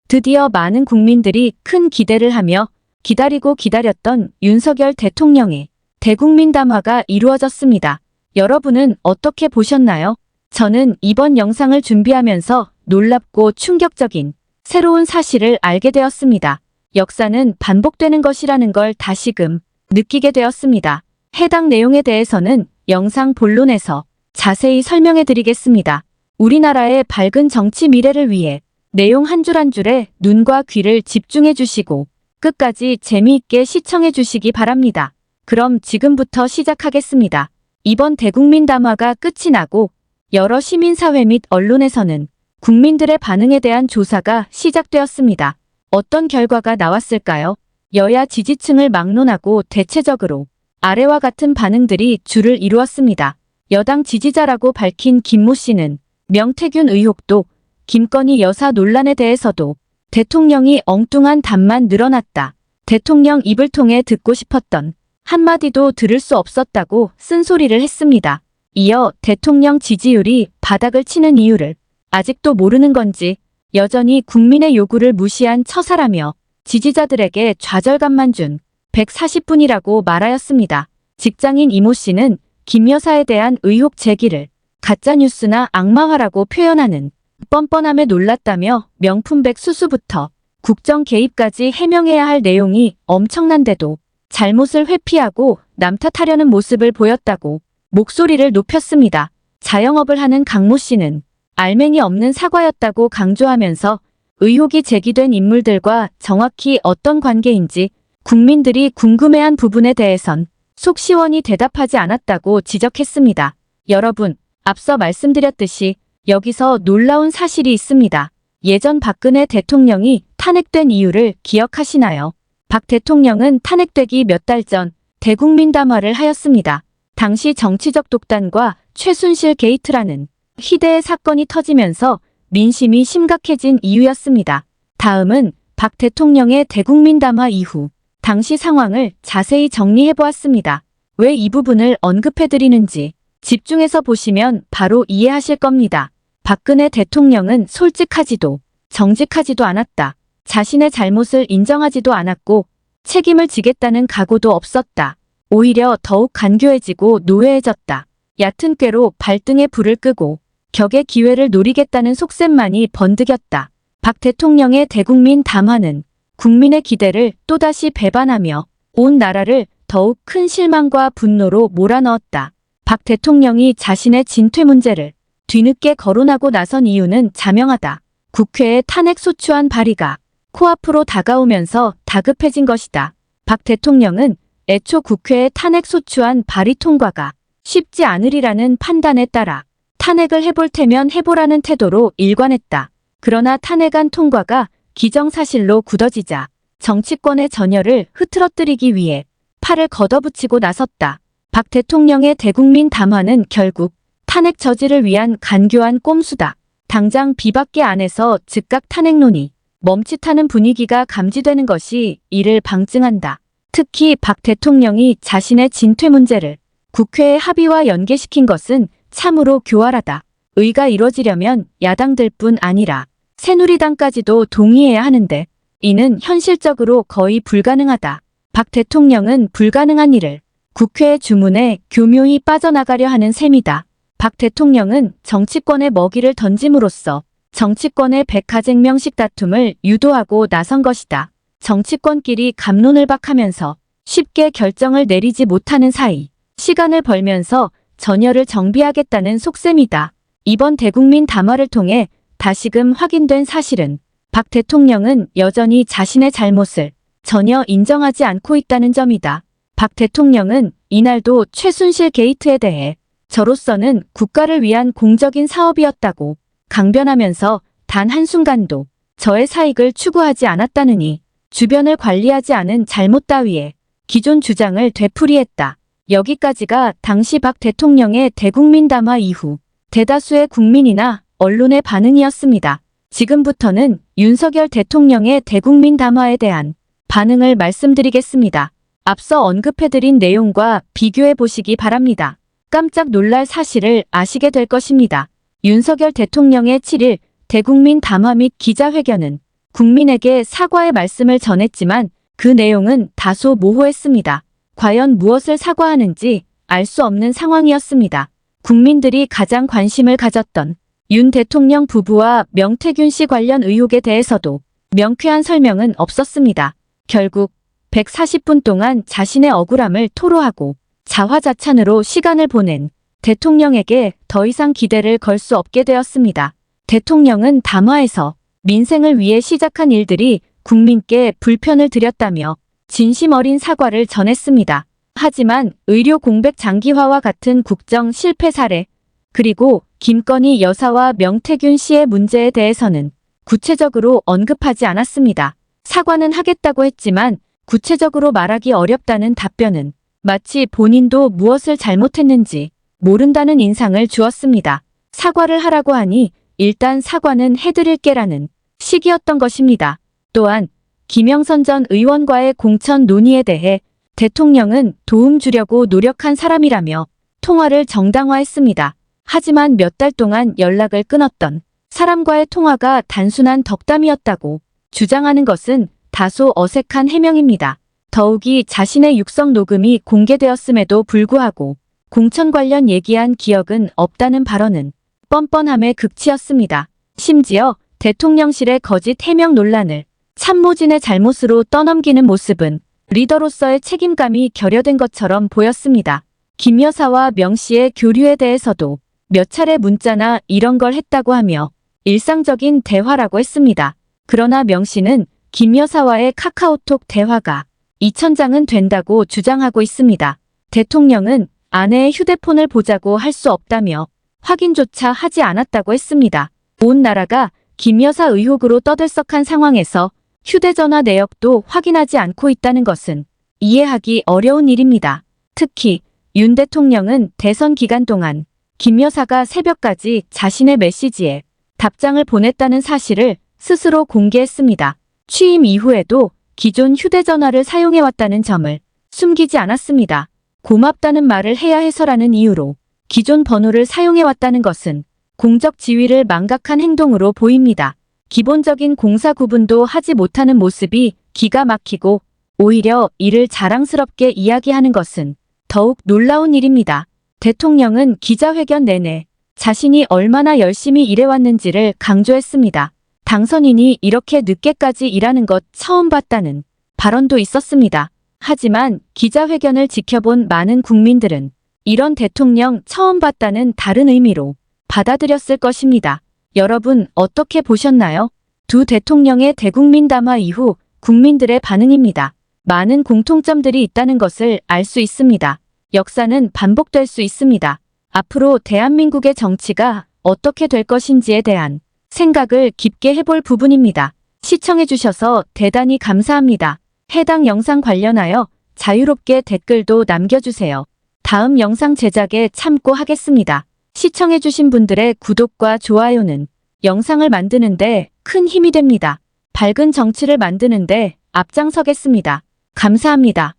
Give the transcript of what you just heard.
드디어 많은 국민들이 큰 기대를 하며 기다리고 기다렸던 윤석열 대통령의 대국민 담화가 이루어졌습니다. 여러분은 어떻게 보셨나요? 저는 이번 영상을 준비하면서 놀랍고 충격적인 새로운 사실을 알게 되었습니다. 역사는 반복되는 것이라는 걸 다시금 느끼게 되었습니다. 해당 내용에 대해서는 영상 본론에서 자세히 설명해 드리겠습니다. 우리나라의 밝은 정치 미래를 위해 내용 한 줄 한 줄에 눈과 귀를 집중해 주시고 끝까지 재미있게 시청해 주시기 바랍니다. 그럼 지금부터 시작하겠습니다. 이번 대국민 담화가 끝이 나고 여러 시민사회 및 언론에서는 국민들의 반응에 대한 조사가 시작되었습니다. 어떤 결과가 나왔을까요? 여야 지지층을 막론하고 대체적으로 아래와 같은 반응들이 줄을 이루었습니다. 여당 지지자라고 밝힌 김모 씨는 명태균 의혹도 김건희 여사 논란에 대해서도 대통령이 엉뚱한 답만 늘어났다. 대통령 입을 통해 듣고 싶었던 한마디도 들을 수 없었다고 쓴소리를 했습니다. 이어 대통령 지지율이 바닥을 치는 이유를 아직도 모르는 건지 여전히 국민의 요구를 무시한 처사라며 지지자들에게 좌절감만 준 140분이라고 말하였습니다. 직장인 이모 씨는 김 여사에 대한 의혹 제기를 가짜뉴스나 악마화라고 표현하는 뻔뻔함에 놀랐다며 명품백 수수부터 국정 개입까지 해명해야 할 내용이 엄청난데도 잘못을 회피하고 남 탓하려는 모습을 보였다고 목소리를 높였습니다. 자영업을 하는 강모 씨는 알맹이 없는 사과였다고 강조하면서 의혹이 제기된 인물들과 정확히 어떤 관계인지 국민들이 궁금해한 부분에 대해선 속 시원히 대답하지 않았다고 지적했습니다. 여러분, 앞서 말씀드렸듯이 여기서 놀라운 사실이 있습니다. 예전 박근혜 대통령이 탄핵된 이유를 기억하시나요? 박 대통령은 탄핵되기 몇 달 전 대국민 담화를 하였습니다. 당시 정치적 독단과 최순실 게이트라는 희대의 사건이 터지면서 민심이 심각해진 이유였습니다. 다음은 박 대통령의 대국민 담화 이후 당시 상황을 자세히 정리해 보았습니다. 왜 이 부분을 언급해 드리는지 집중해서 보시면 바로 이해하실 겁니다. 박근혜 대통령은 솔직하지도 정직하지도 않았다. 자신의 잘못을 인정하지도 않았고 책임을 지겠다는 각오도 없었다. 오히려 더욱 간교해지고 노회해졌다. 얕은 꾀로 발등에 불을 끄고 격의 기회를 노리겠다는 속셈만이 번득였다. 박 대통령의 대국민 담화는 국민의 기대를 또다시 배반하며 온 나라를 더욱 큰 실망과 분노로 몰아넣었다. 박 대통령이 자신의 진퇴 문제를 뒤늦게 거론하고 나선 이유는 자명하다. 국회의 탄핵소추안 발의가 코앞으로 다가오면서 다급해진 것이다. 박 대통령은 애초 국회의 탄핵소추안 발의 통과가 쉽지 않으리라는 판단에 따라 탄핵을 해볼 테면 해보라는 태도로 일관했다. 그러나 탄핵안 통과가 기정사실로 굳어지자 정치권의 전열을 흐트러뜨리기 위해 팔을 걷어붙이고 나섰다. 박 대통령의 대국민 담화는 결국 탄핵 저지를 위한 간교한 꼼수다. 당장 비박계 안에서 즉각 탄핵론이 멈칫하는 분위기가 감지되는 것이 이를 방증한다. 특히 박 대통령이 자신의 진퇴 문제를 국회의 합의와 연계시킨 것은 참으로 교활하다. 의가 이뤄지려면 야당들뿐 아니라 새누리당까지도 동의해야 하는데 이는 현실적으로 거의 불가능하다. 박 대통령은 불가능한 일을 국회의 주문에 교묘히 빠져나가려 하는 셈이다. 박 대통령은 정치권에 먹이를 던짐으로써 정치권의 백하쟁명식 다툼을 유도하고 나선 것이다. 정치권끼리 갑론을 박하면서 쉽게 결정을 내리지 못하는 사이 시간을 벌면서 전열을 정비하겠다는 속셈이다. 이번 대국민 담화를 통해 다시금 확인된 사실은 박 대통령은 여전히 자신의 잘못을 전혀 인정하지 않고 있다는 점이다. 박 대통령은 이날도 최순실 게이트에 대해 저로서는 국가를 위한 공적인 사업이었다고 강변하면서 단 한순간도 저의 사익을 추구하지 않았다느니 주변을 관리하지 않은 잘못 따위에 기존 주장을 되풀이했다. 여기까지가 당시 박 대통령의 대국민 담화 이후 대다수의 국민이나 언론의 반응이었습니다. 지금부터는 윤석열 대통령의 대국민 담화에 대한 반응을 말씀드리겠습니다. 앞서 언급해드린 내용과 비교해 보시기 바랍니다. 깜짝 놀랄 사실을 아시게 될 것입니다. 윤석열 대통령의 7일 대국민 담화 및 기자회견은 국민에게 사과의 말씀을 전했지만 그 내용은 다소 모호했습니다. 과연 무엇을 사과하는지 알 수 없는 상황이었습니다. 국민들이 가장 관심을 가졌던 윤 대통령 부부와 명태균 씨 관련 의혹에 대해서도 명쾌한 설명은 없었습니다. 결국 140분 동안 자신의 억울함을 토로하고 자화자찬으로 시간을 보낸 대통령에게 더 이상 기대를 걸 수 없게 되었습니다. 대통령은 담화에서 민생을 위해 시작한 일들이 국민께 불편을 드렸다며 진심 어린 사과를 전했습니다. 하지만 의료 공백 장기화와 같은 국정 실패 사례, 그리고 김건희 여사와 명태균 씨의 문제에 대해서는 구체적으로 언급하지 않았습니다. 사과는 하겠다고 했지만 구체적으로 말하기 어렵다는 답변은 마치 본인도 무엇을 잘못했는지 모른다는 인상을 주었습니다. 사과를 하라고 하니 일단 사과는 해드릴게라는 식이었던 것입니다. 또한 김영선 전 의원과의 공천 논의에 대해 대통령은 도움 주려고 노력한 사람이라며 통화를 정당화했습니다. 하지만 몇 달 동안 연락을 끊었던 사람과의 통화가 단순한 덕담이었다고 주장하는 것은 다소 어색한 해명입니다. 더욱이 자신의 육성 녹음이 공개되었음에도 불구하고 공천 관련 얘기한 기억은 없다는 발언은 뻔뻔함의 극치였습니다. 심지어 대통령실의 거짓 해명 논란을 참모진의 잘못으로 떠넘기는 모습은 리더로서의 책임감이 결여된 것처럼 보였습니다. 김 여사와 명 씨의 교류에 대해서도 몇 차례 문자나 이런 걸 했다고 하며 일상적인 대화라고 했습니다. 그러나 명 씨는 김 여사와의 카카오톡 대화가 2,000장은 된다고 주장하고 있습니다. 대통령은 아내의 휴대폰을 보자고 할 수 없다며 확인조차 하지 않았다고 했습니다. 온 나라가 김 여사 의혹으로 떠들썩한 상황에서 휴대전화 내역도 확인하지 않고 있다는 것은 이해하기 어려운 일입니다. 특히 윤 대통령은 대선 기간 동안 김 여사가 새벽까지 자신의 메시지에 답장을 보냈다는 사실을 스스로 공개했습니다. 취임 이후에도 기존 휴대전화를 사용해왔다는 점을 숨기지 않았습니다. 고맙다는 말을 해야 해서라는 이유로 기존 번호를 사용해왔다는 것은 공적 지위를 망각한 행동으로 보입니다. 기본적인 공사 구분도 하지 못하는 모습이 기가 막히고 오히려 이를 자랑스럽게 이야기하는 것은 더욱 놀라운 일입니다. 대통령은 기자회견 내내 자신이 얼마나 열심히 일해왔는지를 강조했습니다. 당선인이 이렇게 늦게까지 일하는 것 처음 봤다는 발언도 있었습니다. 하지만 기자회견을 지켜본 많은 국민들은 이런 대통령 처음 봤다는 다른 의미로 받아들였을 것입니다. 여러분 어떻게 보셨나요? 두 대통령의 대국민 담화 이후 국민들의 반응입니다. 많은 공통점들이 있다는 것을 알 수 있습니다. 역사는 반복될 수 있습니다. 앞으로 대한민국의 정치가 어떻게 될 것인지에 대한 생각을 깊게 해볼 부분입니다. 시청해주셔서 대단히 감사합니다. 해당 영상 관련하여 자유롭게 댓글도 남겨주세요. 다음 영상 제작에 참고하겠습니다. 시청해주신 분들의 구독과 좋아요는 영상을 만드는데 큰 힘이 됩니다. 밝은 정치를 만드는데 앞장서겠습니다. 감사합니다.